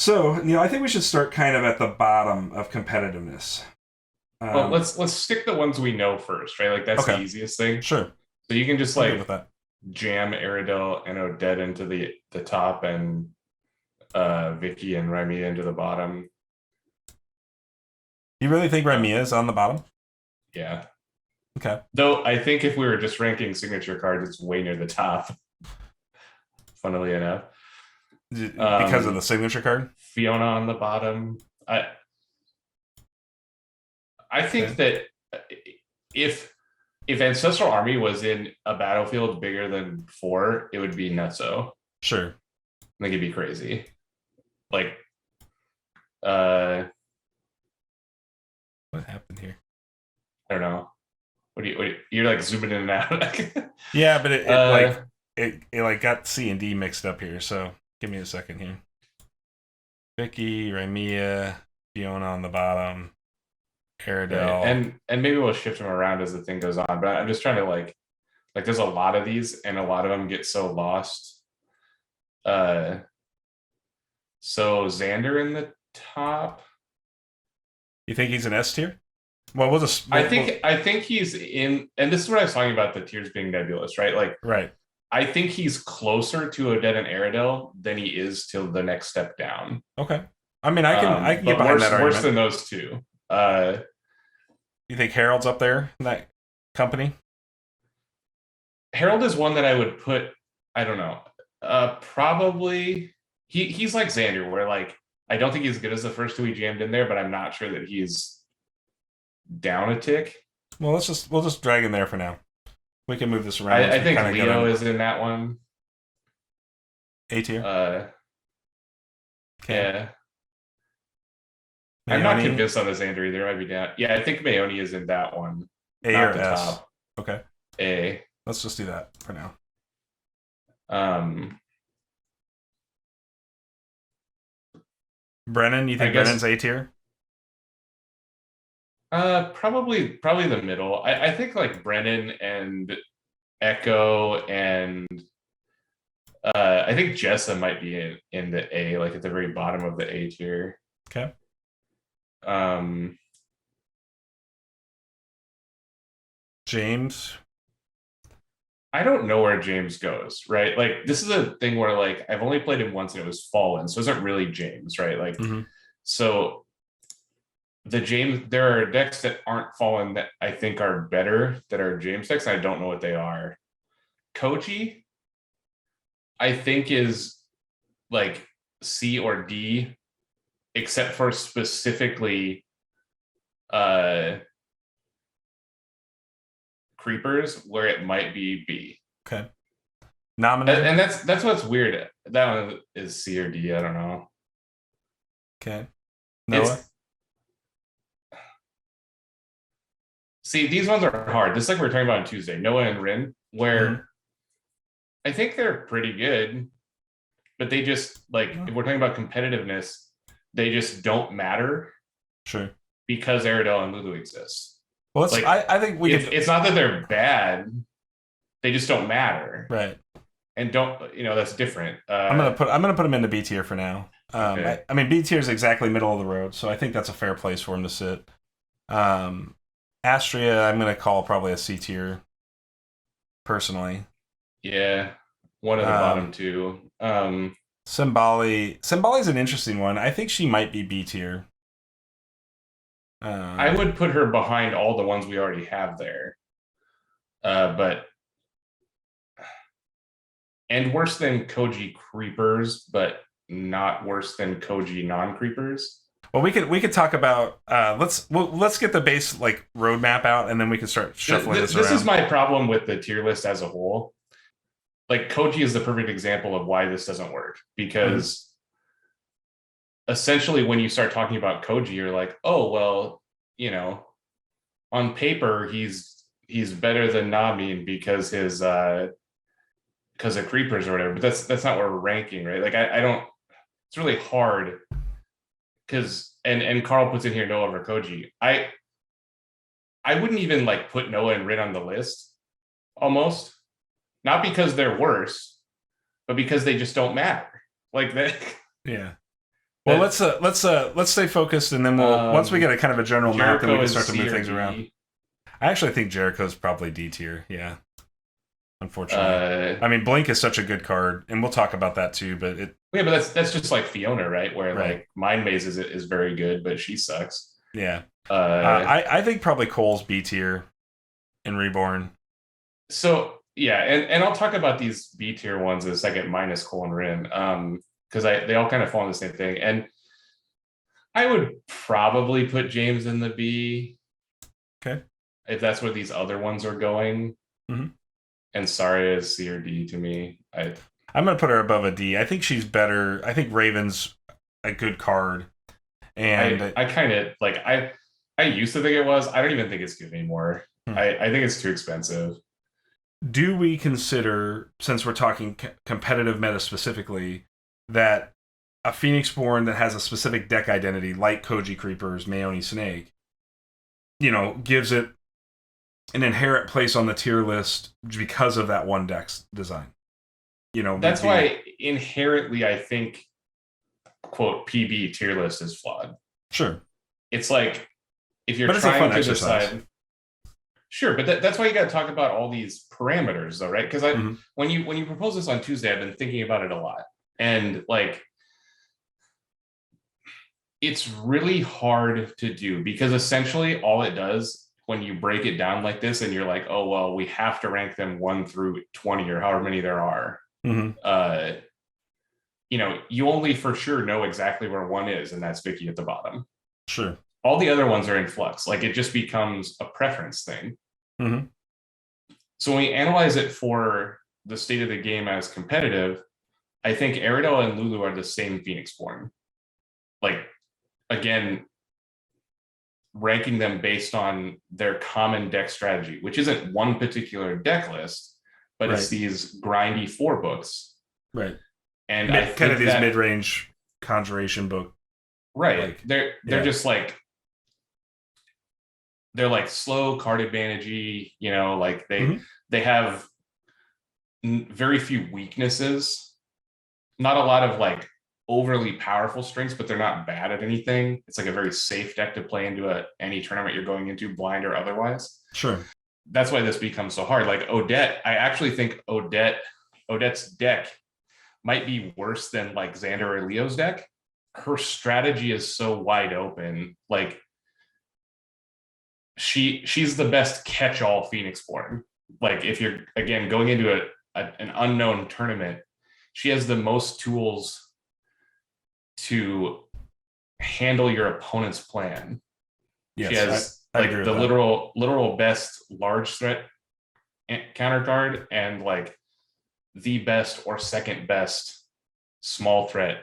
So, I think we should start kind of at the bottom of competitiveness. Well, Um, let's stick the ones we know first, right? Like that's the okay, easiest thing. sure. So you can just I'm good with like that. jam Aerodel and Odette into the top and Vicky and Remy into the bottom. You really think Uh, Raimia is on the bottom? yeah. Okay. Though I think if we were just ranking signature cards, it's way near the top, funnily enough. Because of Um, the signature card? Fiona on the bottom. I I think Okay, that if if Ancestral Army was in a battlefield bigger than 4, it would be nutso. sure. I think it'd be crazy. Like, uh, What happened here? I don't know. You're like zooming in and out. Yeah, but it like uh, it like got C and D mixed up here. So give me a second here. Vicky, Raimia, Fiona on the bottom, right. Aradel. And maybe we'll shift them around as the thing goes on. But I'm just trying to like there's a lot of these, and a lot of them get so lost. Uh, so Xander in the top. You think he's an S tier? Well, we'll just I we'll think I think he's in, and this is what I was talking about the tiers being nebulous, right? Like right. I think he's closer to Odette and Aradel than he is to the next step down. Okay. I mean, I can get But behind that worse argument. than those two. Uh, You think Harold's up there in that company? Harold is one that I would put. I don't know. Probably he's like Xander, where like I don't think he's as good as the first two he jammed in there, but I'm not sure that he's down a tick. Well, we'll just drag in there for now. We can move this around as I we think kind of get Leo on is in that one. A tier. Uh, Okay. yeah, I'm not Maoni, convinced on the Xander either. I might be down. Yeah, I think Maoni is in that one, A or not the S. top. Okay. A. Let's just do that for now. Um, Brennan, you I think Brennan's guess A tier? probably the middle. I think like Brennan and Echo and I think Jessa might be in the A, like at the very bottom of the A tier. Okay. Um, James. I don't know where James goes, right? Like this is a thing where like I've only played him once and it was Fallen, so it isn't really James, right? Like Mm-hmm. so the James, there are decks that aren't Fallen that I think are better that are James decks, and I don't know what they are. Koji, I think is like C or D, except for specifically uh creepers where it might be B. Okay. Nominator. And that's what's weird. That one is C or D. I don't know. Okay. Noah. It's see these ones are hard. Just like we were talking about on Tuesday, Noah and Rin, Mm-hmm. where I think they're pretty good, but they just like Yeah, if we're talking about competitiveness, they just don't matter sure. because Aerodel and Lulu exist. Well, Like I think we could. it's not that they're bad, they just don't matter. Right. And don't that's different. I'm gonna put him into B tier for now. Okay. I mean B tier is exactly middle of the road, so I think that's a fair place for him to sit. Um, Astria, I'm gonna call probably a C tier personally. Yeah. One of the bottom Um, two. Symboli's an interesting one. I think she might be B tier. I Um, would put her behind all the ones we already have there. But and worse than Koji creepers, but not worse than Koji non-creepers. well, we could talk about let's get the base like roadmap out, and then we can start shuffling this This is around. my problem with the tier list as a whole. Like Koji is the perfect example of why this doesn't work Mhm. because essentially when you start talking about Koji, you're like, oh well, you know, on paper he's better than Nami because his because of creepers or whatever. But that's not what we're ranking, right? Like I don't. It's really hard because and Carl puts in here Noah over Koji. I wouldn't even like put Noah and Rin on the list almost, not because they're worse, but because they just don't matter. Like that. Yeah. Well, That let's stay focused, and then we'll once we get a kind of a general map, then we Jericho can is start to C move or things around. D. I actually think Jericho's probably D tier. Yeah, unfortunately. Uh, I mean, Blink is such a good card, and we'll talk about that too. But yeah, but that's just like Fiona, right? Where right, like Mind Maze is very good, but she sucks. yeah. Uh, I think probably Cole's B tier in Reborn. so yeah, and I'll talk about these B tier ones in a second, minus Cole and Rin, because they all kind of fall in the same thing. And I would probably put James in the B Okay. if that's where these other ones are going. Mm-hmm. And Saria is C or D to me. I'm gonna put her above a D. I think she's better. I think Raven's a good card, and I kind of like I used to think it was. I don't even think it's good anymore. I think it's too expensive. do we consider, since we're talking competitive meta specifically, that a Phoenixborn that has a specific deck identity, like Koji Creepers, Maoni Snake, gives it an inherent place on the tier list because of that one deck's design? That's why inherently I think quote PB tier list is flawed. Sure, It's like if you're but it's a trying fun to exercise. decide. Sure, but that's why you got to talk about all these parameters, though, right? Because when you propose this on Tuesday, I've been thinking about it a lot, and like it's really hard to do because essentially all it does when you break it down like this, and you're like, oh well, we have to rank them 1 through 20 or however many there are. You only for sure know exactly where 1 is, and that's Vicky at the bottom. Sure. All the other ones are in flux. Like it just becomes a preference thing. So when we analyze it for the state of the game as competitive, I think Aerodel and Lulu are the same Phoenixborn. Like, again, ranking them based on their common deck strategy, which isn't one particular deck list, but it's these grindy 4 books. Right. And I kind of these mid-range conjuration book. Right. They're just like they're like slow card advantage-y, like they have very few weaknesses, not a lot of like overly powerful strengths, but they're not bad at anything. It's like a very safe deck to play into any tournament you're going into, blind or otherwise. Sure. That's why this becomes so hard. Like Odette, I actually think Odette's deck might be worse than like Xander or Leo's deck. Her strategy is so wide open. Like she's the best catch-all Phoenixborn. Like if you're again going into an unknown tournament, she has the most tools to handle your opponent's plan. Yes, she has like the literal best large threat counter card and like the best or second best small threat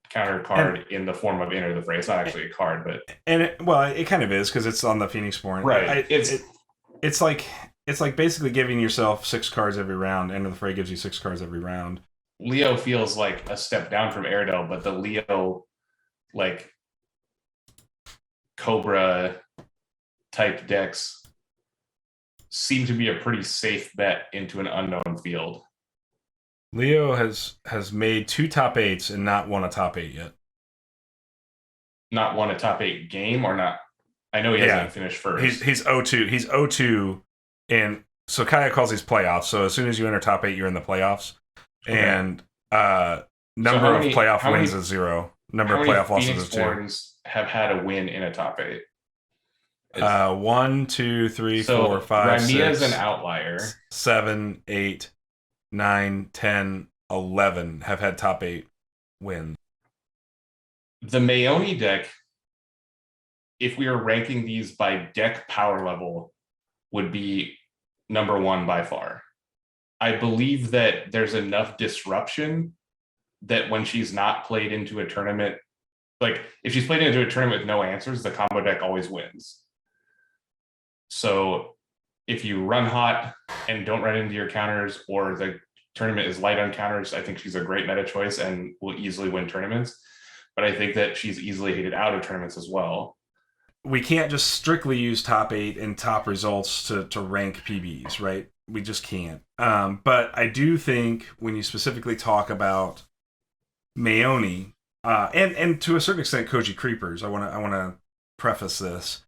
counter card in the form of Enter the Fray. It's not actually a card, but it kind of is because it's on the Phoenixborn. Right. It's like basically giving yourself 6 cards every round. Enter the Fray gives you 6 cards every round. Leo feels like a step down from Aerodel, but the Leo like Cobra type decks seem to be a pretty safe bet into an unknown field. Leo has made 2 top 8s and not won a top 8 yet. Not won a top 8 game or not? I know he hasn't finished first. He's 0-2. He's 0-2, and so Kaya calls these playoffs. So as soon as you enter top 8, you're in the playoffs. Okay. And number of playoff wins is 0. Number of playoff losses is 2. Have had a win in a top 8. 1, 2, 3, 4, 5, Ramia's 6, an outlier. 7, 8, 9, 10, 11 have had top 8 wins. The Maoni deck, if we were ranking these by deck power level, would be number 1 by far. I believe that there's enough disruption that when she's not played into a tournament, like if she's played into a tournament with no answers, the combo deck always wins. So if you run hot and don't run into your counters, or the tournament is light on counters, I think she's a great meta choice and will easily win tournaments. But I think that she's easily hated out of tournaments as well. We can't just strictly use top 8 and top results to rank PBs, right? We just can't. But I do think when you specifically talk about Maoni, And to a certain extent, Koji Creepers. I wanna preface this.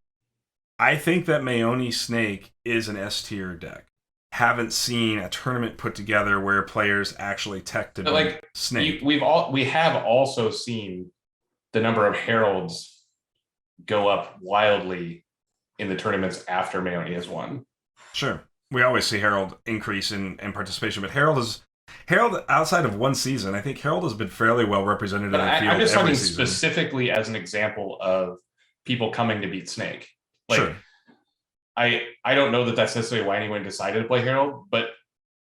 I think that Maoni Snake is an S tier deck. Haven't seen a tournament put together where players actually tech to But beat like Snake. we have also seen the number of heralds go up wildly in the tournaments after Maoni has won. Sure, we always see Herald increase in participation, but Herald outside of one season. I think Herald has been fairly well represented But in the field I'm just every talking season. specifically as an example of people coming to beat Snake. Like Sure. I don't know that that's necessarily why anyone decided to play Herald, but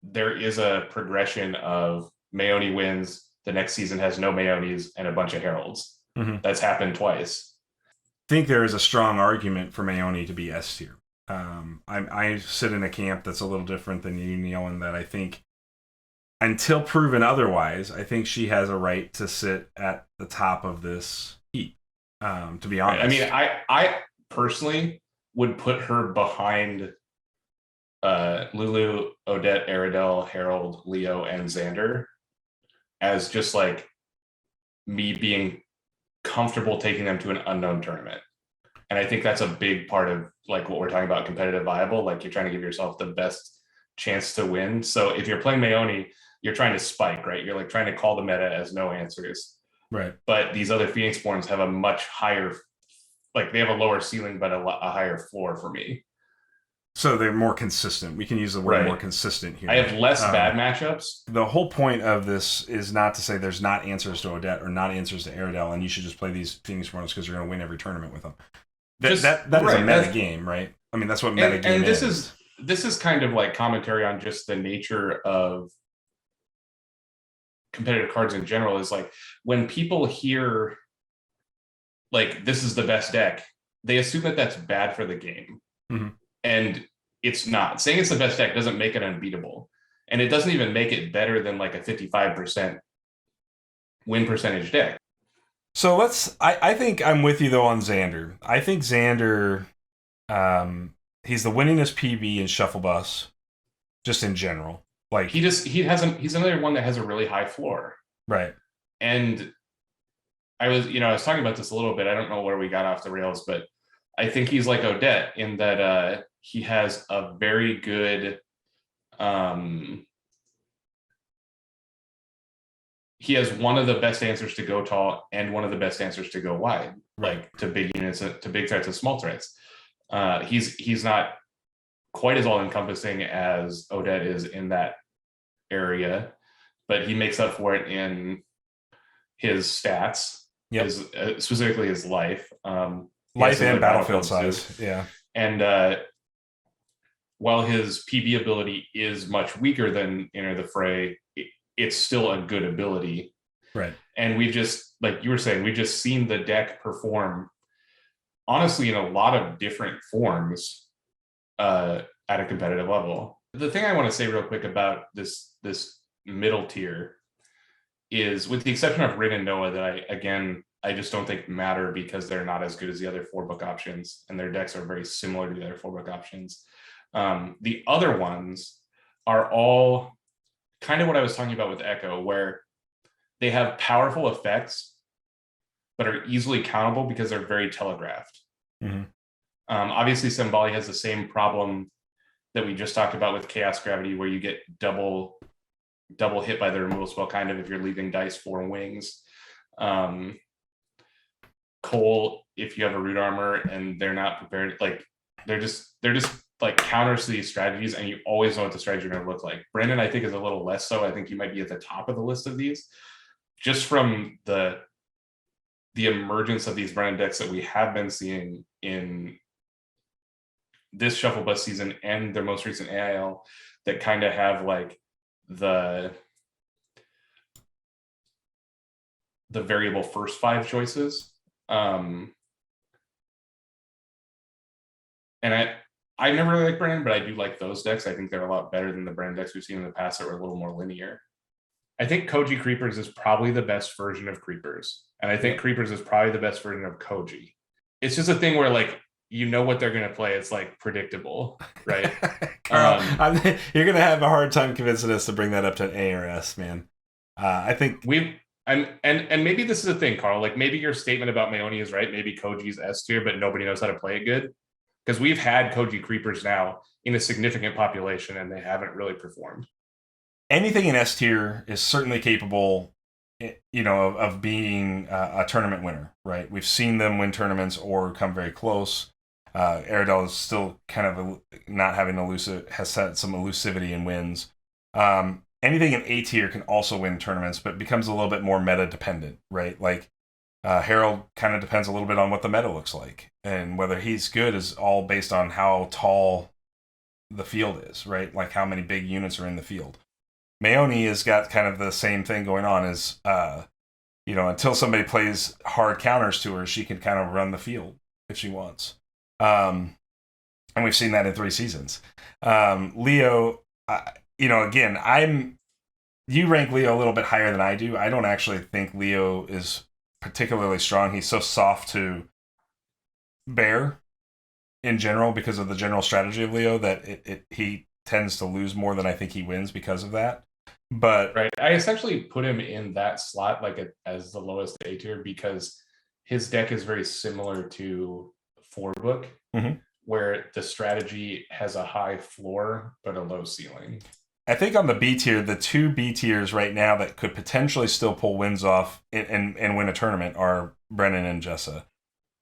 there is a progression of Maoni wins, the next season has no Maonis and a bunch of Heralds. Mm-hmm. That's happened twice. I think there is a strong argument for Maoni to be S tier. I sit in a camp that's a little different than you, Neil, in that I think until proven otherwise, I think she has a right to sit at the top of this heap. To be honest, I mean, I personally would put her behind Lulu, Odette, Aradel, Harold, Leo, and Xander as just like me being comfortable taking them to an unknown tournament. And I think that's a big part of like what we're talking about competitive viable. Like you're trying to give yourself the best chance to win. So if you're playing Maoni, you're trying to spike, right? You're like trying to call the meta as no answers. right. But these other Phoenixborns have a much higher, like they have a lower ceiling, but a higher floor for me. So they're more consistent. We can use the word Right. more consistent here. I have less bad matchups. The whole point of this is not to say there's not answers to Odette or not answers to Aradel, and you should just play these Phoenixborns because you're going to win every tournament with them. That is a meta game, right? I mean, that's what meta game and is. This is kind of like commentary on just the nature of competitive cards in general. Is like when people hear like this is the best deck, they assume that that's bad for the game. Mm-hmm. And it's not. Saying it's the best deck doesn't make it unbeatable. And it doesn't even make it better than like a 55% win percentage deck. So I think I'm with you though on Xander. I think Xander, he's the winningest PB in Shuffle Bus, just in general. Like he's another one that has a really high floor. Right. And I was talking about this a little bit. I don't know where we got off the rails, but I think he's like Odette in that he has a very good he has one of the best answers to go tall and one of the best answers to go wide, like to big units, to big threats and small threats. He's not quite as all encompassing as Odette is in that area, but he makes up for it in his stats, specifically his life. Life and battlefield size. Yeah. And while his PB ability is much weaker than Enter the Fray, it's still a good ability. Right. And we've just, like you were saying, we've just seen the deck perform honestly in a lot of different forms at a competitive level. The thing I want to say real quick about this middle tier is, with the exception of Rin and Noah, that I just don't think matter because they're not as good as the other 4-book options, and their decks are very similar to the other 4-book options. The other ones are all kind of what I was talking about with Echo, where they have powerful effects, but are easily countable because they're very telegraphed. Mm-hmm. Obviously, Sembali has the same problem that we just talked about with Chaos Gravity, where you get double hit by the removal spell, kind of, if you're leaving dice 4 wings. Cole, if you have a root armor and they're not prepared, like they're just like counters to these strategies, and you always know what the strategy are going to look like. Brendan, I think, is a little less so. I think you might be at the top of the list of these, just from the emergence of these Brendan decks that we have been seeing in this Shuffle Bus season and their most recent AIL, that kind of have like the variable first 5 choices. And I never really liked Brennan, but I do like those decks. I think they're a lot better than the Brennan decks we've seen in the past that were a little more linear. I think Koji Creepers is probably the best version of Creepers. And I think Creepers is probably the best version of Koji. It's just a thing where, like, you know what they're going to play. It's like predictable, right? Carl, you're going to have a hard time convincing us to bring that up to an A or S, man. I think and maybe this is a thing, Carl. Like maybe your statement about Maoni is right. Maybe Koji's S tier, but nobody knows how to play it good. Because we've had Koji creepers now in a significant population and they haven't really performed. Anything in S tier is certainly capable, of being a tournament winner, right? We've seen them win tournaments or come very close. Aerodel is still kind of not having has had some elusivity in wins. Anything in A tier can also win tournaments, but becomes a little bit more meta dependent, right? Like Harold kind of depends a little bit on what the meta looks like, and whether he's good is all based on how tall the field is, right? Like how many big units are in the field. Maoni has got kind of the same thing going on as, until somebody plays hard counters to her, she can kind of run the field if she wants. And we've seen that in 3 seasons. Leo, again, you rank Leo a little bit higher than I do. I don't actually think Leo is particularly strong. He's so soft to bear in general because of the general strategy of Leo that he tends to lose more than I think he wins because of that. But right, I essentially put him in that slot as the lowest A tier because his deck is very similar to Book, where the strategy has a high floor but a low ceiling. I think on the B tier, the 2 B tiers right now that could potentially still pull wins off and win a tournament are Brennan and Jessa.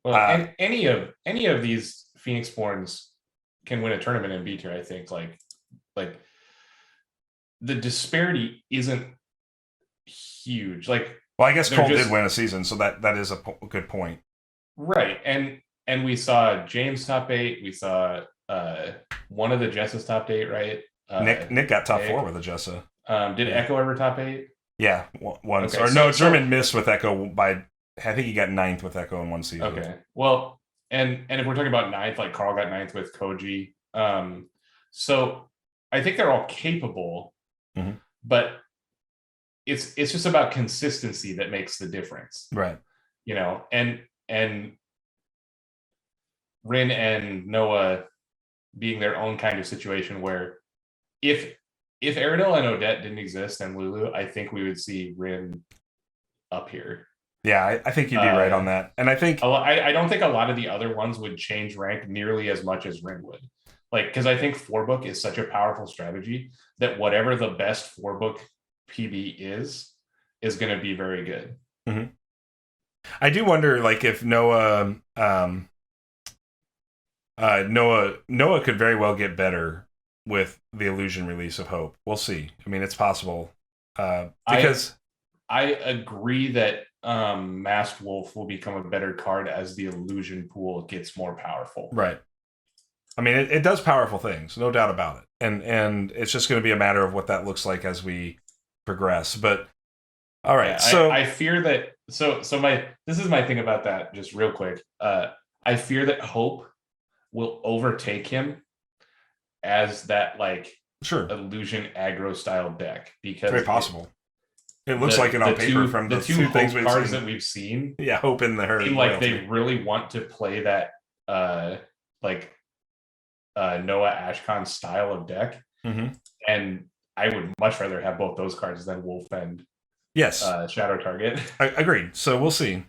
Well, and any of these Phoenixborns can win a tournament in B tier. I think like the disparity isn't huge. Like, well, I guess Cole did win a season, so that is a good point. Right, and we saw James top 8. We saw one of the Jessa's top 8, right? Nick got top 4 with a Jessa. Did Echo ever top 8? Yeah, once. Okay, no, German missed with Echo by, I think he got 9th with Echo in one season. Okay, well, and if we're talking about 9th, like Carl got 9th with Koji. So I think they're all capable, but it's just about consistency that makes the difference, right? And Rin and Noah being their own kind of situation where if Aerodel and Odette didn't exist and Lulu, I think we would see Rin up here. Yeah, I think you'd be right on that. And I think I don't think a lot of the other ones would change rank nearly as much as Rin would. Like, because I think 4-book is such a powerful strategy that whatever the best 4-book PB is going to be very good. I do wonder, like, if Noah could very well get better with the Illusion release of Hope. We'll see. I mean, it's possible. Because I agree that Masked Wolf will become a better card as the Illusion pool gets more powerful. Right. I mean, it does powerful things, no doubt about it. And it's just going to be a matter of what that looks like as we progress. But all right, yeah, I fear that. So this is my thing about that. Just real quick, I fear that Hope will overtake him as that Illusion aggro style deck because it's very possible. It looks like it on paper from the two things cards that we've seen. Yeah, Hope in the herd. Like they really want to play that Noah Ashcon style of deck, and I would much rather have both those cards than Wolf and yes Shadow Target. Agreed. So we'll see.